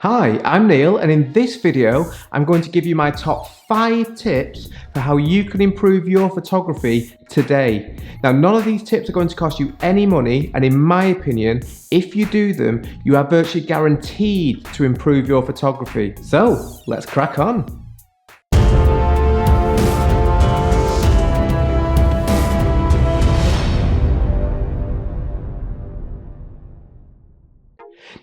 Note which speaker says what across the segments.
Speaker 1: Hi, I'm Neil, and in this video I'm going to give you my top 5 tips for how you can improve your photography today. Now, none of these tips are going to cost you any money, and in my opinion, if you do them, you are virtually guaranteed to improve your photography. So let's crack on.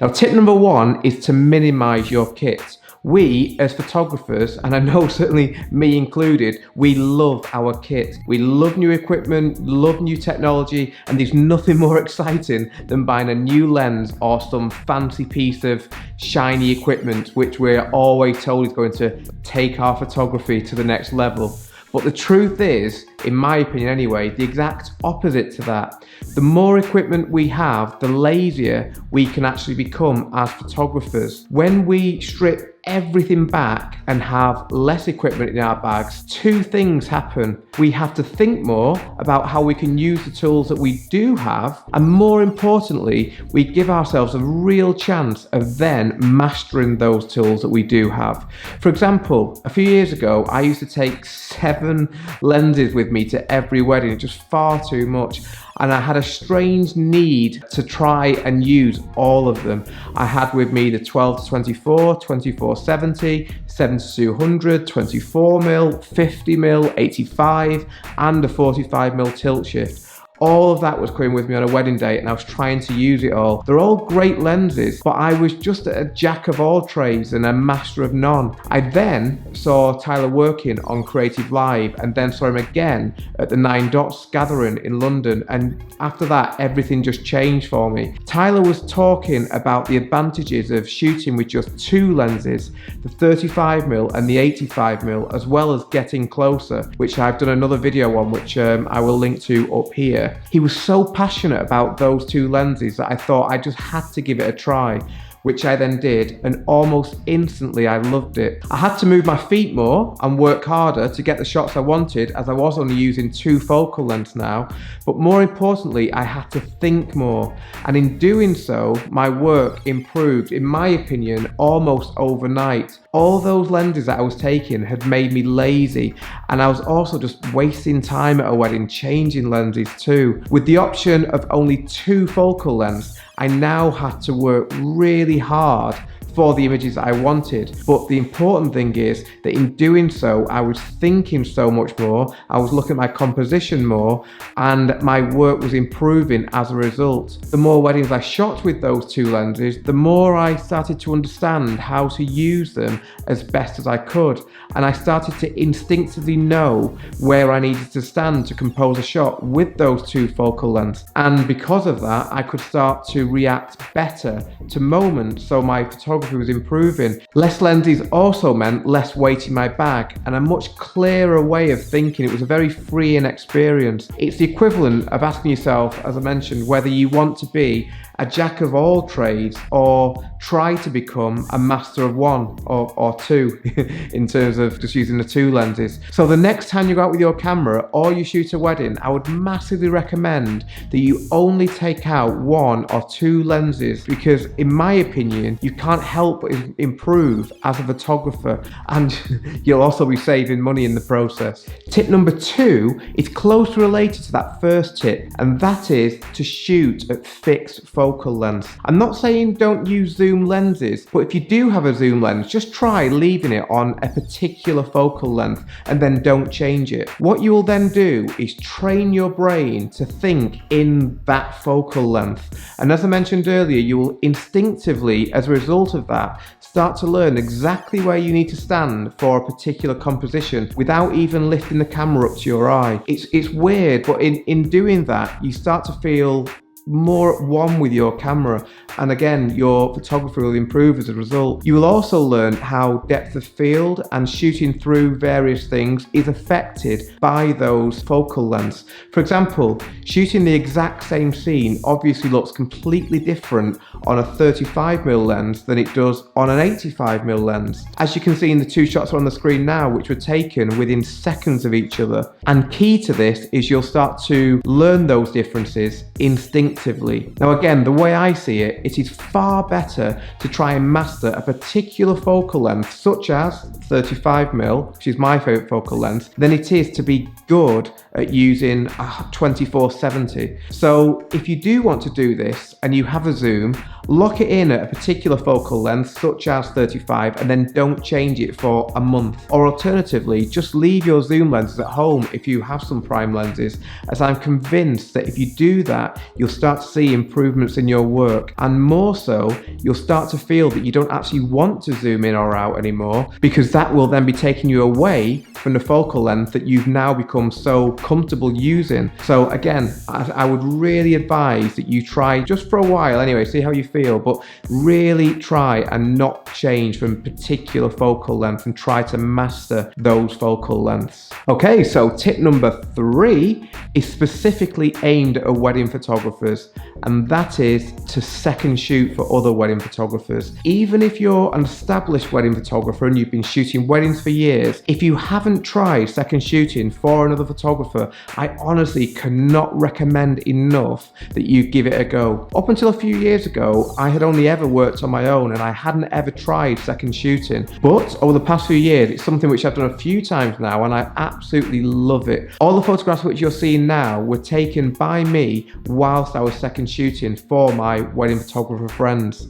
Speaker 1: Now, tip number 1 is to minimize your kit. We as photographers, and I know certainly me included, we love our kit. We love new equipment, love new technology, and there's nothing more exciting than buying a new lens or some fancy piece of shiny equipment, which we're always told is going to take our photography to the next level. But the truth is, in my opinion anyway, the exact opposite to that. The more equipment we have, the lazier we can actually become as photographers. When we strip everything back and have less equipment in our bags, 2 things happen. We have to think more about how we can use the tools that we do have, and more importantly, we give ourselves a real chance of then mastering those tools that we do have. For example, a few years ago, I used to take 7 lenses with me to every wedding, just far too much. And I had a strange need to try and use all of them. I had with me the 12-24, 24-70, 7-200, 24mm, 50mm, 85, and a 45mm tilt shift. All of that was coming with me on a wedding day, and I was trying to use it all. They're all great lenses, but I was just a jack of all trades and a master of none. I then saw Tyler working on Creative Live, and then saw him again at the 9 Dots gathering in London, and after that everything just changed for me. Tyler was talking about the advantages of shooting with just 2 lenses, the 35mm and the 85mm, as well as getting closer, which I've done another video on, which I will link to up here. He was so passionate about those 2 lenses that I thought I just had to give it a try, which I then did, and almost instantly I loved it. I had to move my feet more and work harder to get the shots I wanted, as I was only using 2 focal lengths now, but more importantly, I had to think more, and in doing so, my work improved, in my opinion, almost overnight. All those lenses that I was taking had made me lazy, and I was also just wasting time at a wedding changing lenses too. With the option of only 2 focal lengths, I now had to work really hard for the images that I wanted. But the important thing is that in doing so, I was thinking so much more, I was looking at my composition more, and my work was improving as a result. The more weddings I shot with those 2 lenses, the more I started to understand how to use them as best as I could. And I started to instinctively know where I needed to stand to compose a shot with those 2 focal lengths. And because of that, I could start to react better to moments, so my photography was improving. Less lenses also meant less weight in my bag, and a much clearer way of thinking. It was a very freeing experience. It's the equivalent of asking yourself, as I mentioned, whether you want to be a jack of all trades or try to become a master of 1 or 2 in terms of just using the 2 lenses. So the next time you go out with your camera or you shoot a wedding, I would massively recommend that you only take out 1 or 2 lenses, because in my opinion, you can't help but improve as a photographer, and you'll also be saving money in the process. Tip number 2 is closely related to that first tip, and that is to shoot at fixed focal lengths. I'm not saying don't use zoom lenses, but if you do have a zoom lens, just try leaving it on a particular focal length and then don't change it. What you will then do is train your brain to think in that focal length, and as I mentioned earlier, you will instinctively, as a result of that, start to learn exactly where you need to stand for a particular composition without even lifting the camera up to your eye. It's weird, but in doing that, you start to feel more at one with your camera, and again your photography will improve as a result. You will also learn how depth of field and shooting through various things is affected by those focal lengths. For example, shooting the exact same scene obviously looks completely different on a 35mm lens than it does on an 85mm lens, as you can see in the two shots on the screen now, which were taken within seconds of each other. And key to this is you'll start to learn those differences instinctively instinctively. Now again, the way I see it, it is far better to try and master a particular focal length, such as 35mm, which is my favourite focal length, than it is to be good at using a 24-70. So if you do want to do this and you have a zoom, lock it in at a particular focal length, such as 35, and then don't change it for a month. Or alternatively, just leave your zoom lenses at home if you have some prime lenses, as I'm convinced that if you do that, you'll start to see improvements in your work, and more so, you'll start to feel that you don't actually want to zoom in or out anymore, because that will then be taking you away from the focal length that you've now become so comfortable using. So again, I would really advise that you try, just for a while anyway, see how you feel, but really try and not change from particular focal length and try to master those focal lengths. Okay, so tip number 3 is specifically aimed at wedding photographers, and that is to second shoot for other wedding photographers. Even if you're an established wedding photographer and you've been shooting weddings for years, if you haven't tried second shooting for another photographer, I honestly cannot recommend enough that you give it a go. Up until a few years ago, I had only ever worked on my own and I hadn't ever tried second shooting, but over the past few years it's something which I've done a few times now and I absolutely love it. All the photographs which you're seeing now were taken by me whilst I was second shooting for my wedding photographer friends.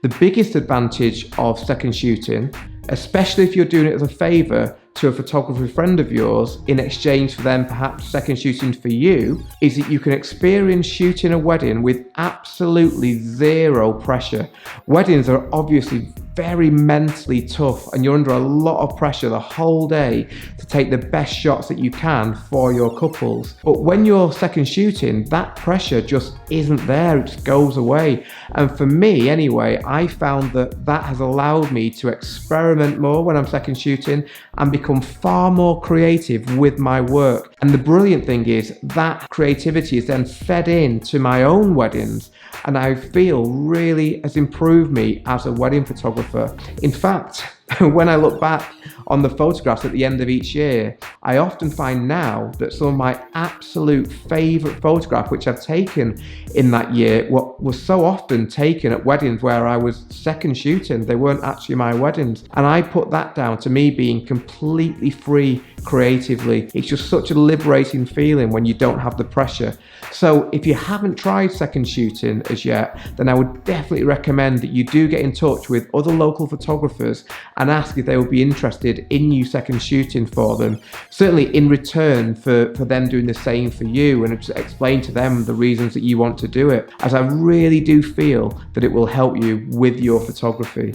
Speaker 1: The biggest advantage of second shooting, especially if you're doing it as a favour to a photography friend of yours in exchange for them perhaps second shooting for you, is that you can experience shooting a wedding with absolutely zero pressure. Weddings are obviously very mentally tough and you're under a lot of pressure the whole day to take the best shots that you can for your couples. But when you're second shooting, that pressure just isn't there, it just goes away. And for me anyway, I found that that has allowed me to experiment more when I'm second shooting and become far more creative with my work. And the brilliant thing is that creativity is then fed into my own weddings, and I feel really has improved me as a wedding photographer. In fact, when I look back on the photographs at the end of each year, I often find now that some of my absolute favourite photographs which I've taken in that year were so often taken at weddings where I was second shooting. They weren't actually my weddings. And I put that down to me being completely free creatively. It's just such a liberating feeling when you don't have the pressure. So if you haven't tried second shooting as yet, then I would definitely recommend that you do get in touch with other local photographers and ask if they would be interested in you second shooting for them. Certainly in return for them doing the same for you, and just explain to them the reasons that you want to do it, as I really do feel that it will help you with your photography.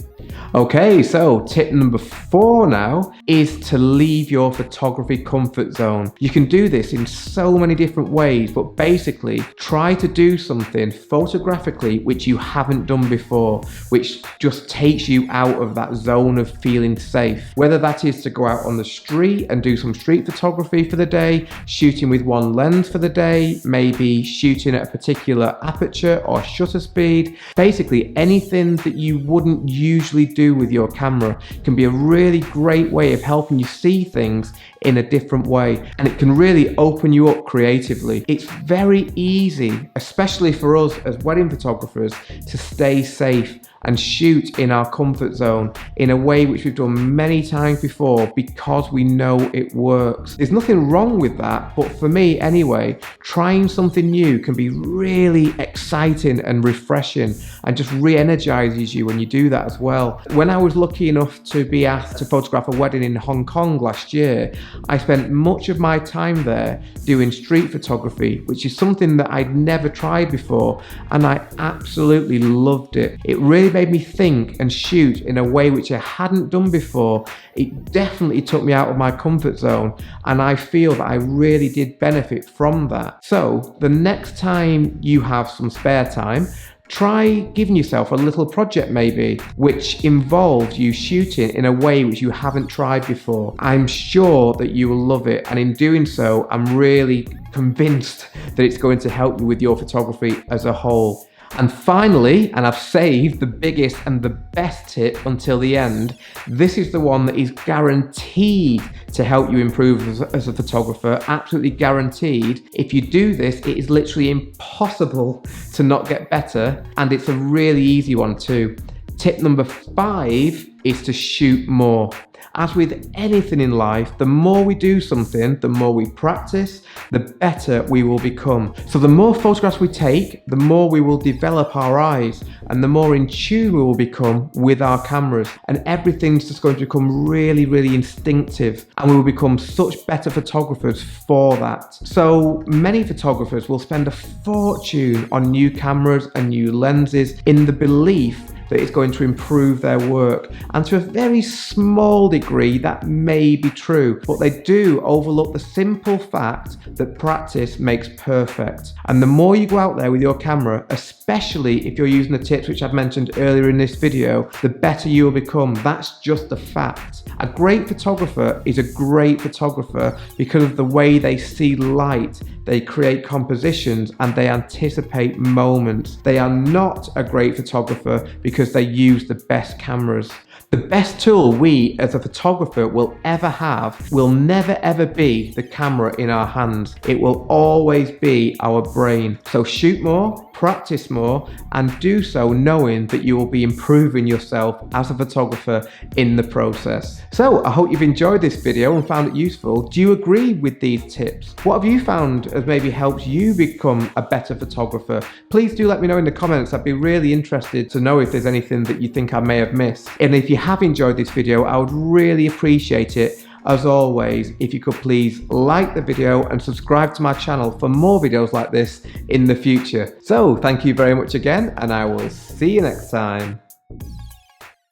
Speaker 1: Okay, so tip number 4 now is to leave your photography comfort zone. You can do this in so many different ways, but basically try to do something photographically which you haven't done before, which just takes you out of that zone of feeling safe. Whether that is to go out on the street and do some street photography for the day, shooting with one lens for the day, maybe shooting at a particular aperture or shutter speed. Basically anything that you wouldn't usually do with your camera can be a really great way of helping you see things in a different way, and it can really open you up creatively. It's very easy, especially for us as wedding photographers, to stay safe and shoot in our comfort zone in a way which we've done many times before because we know it works. There's nothing wrong with that, but for me anyway, trying something new can be really exciting and refreshing and just re-energizes you when you do that as well. When I was lucky enough to be asked to photograph a wedding in Hong Kong last year, I spent much of my time there doing street photography, which is something that I'd never tried before, and I absolutely loved it. It really made me think and shoot in a way which I hadn't done before. It definitely took me out of my comfort zone, and I feel that I really did benefit from that. So the next time you have some spare time, try giving yourself a little project maybe, which involves you shooting in a way which you haven't tried before. I'm sure that you will love it, and in doing so, I'm really convinced that it's going to help you with your photography as a whole. And finally, and I've saved the biggest and the best tip until the end, this is the one that is guaranteed to help you improve as a photographer, absolutely guaranteed. If you do this, it is literally impossible to not get better, and it's a really easy one too. Tip number 5 is to shoot more. As with anything in life, the more we do something, the more we practice, the better we will become. So the more photographs we take, the more we will develop our eyes, and the more in tune we will become with our cameras. And everything's just going to become really, really instinctive, and we will become such better photographers for that. So many photographers will spend a fortune on new cameras and new lenses in the belief that it's going to improve their work. And to a very small degree, that may be true, but they do overlook the simple fact that practice makes perfect. And the more you go out there with your camera, especially if you're using the tips which I've mentioned earlier in this video, the better you will become. That's just a fact. A great photographer is a great photographer because of the way they see light, they create compositions, and they anticipate moments. They are not a great photographer because they use the best cameras. The best tool we as a photographer will ever have will never ever be the camera in our hands. It will always be our brain. So shoot more, practice more, and do so knowing that you will be improving yourself as a photographer in the process. So I hope you've enjoyed this video and found it useful. Do you agree with these tips? What have you found has maybe helped you become a better photographer? Please do let me know in the comments. I'd be really interested to know if there's anything that you think I may have missed. And if you have enjoyed this video, I would really appreciate it, as always, if you could please like the video and subscribe to my channel for more videos like this in the future. So thank you very much again, and I will see you next time.